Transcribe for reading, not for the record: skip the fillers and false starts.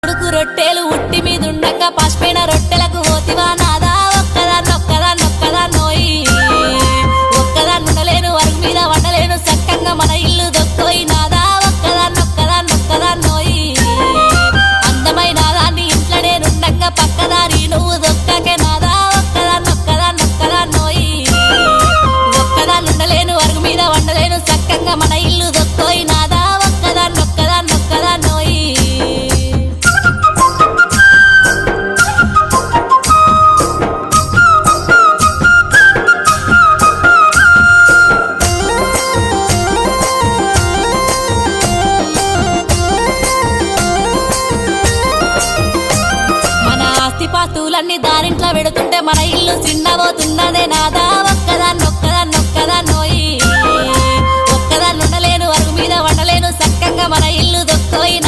ఉడుకు రొట్టెలు ఉట్టి మీదుండగా పసిపోయిన రొట్టెలకు పోతివా నాదా ఒక్కదా నోయి ఒక్కదాన్నుండలేను వరుగు మీద వండలేను చక్కంగా మన ఇల్లు దొక్కోయి నాదా ఒక్కదా నోయి అందమైన దాన్ని ఇంట్లో నేనుండగా పక్కదారి నువ్వు దొక్కకే నాదా ఒక్కదా నోయి ఒక్కదాన్నుండలేను వరుగు మీద వండలేను చక్కంగా మన ఇల్లు దొక్కోయి నాదా ఒక్కదా నోయి పాతులన్నీ దారింట్లో పెడుతుంటే మన ఇల్లు చిన్నబోతున్నదే నాదా ఒక్కదా నోయి ఒక్కదాన్నుండలేను వరుగు మీద వండలేను చక్కంగా మన ఇల్లు దొక్కోయి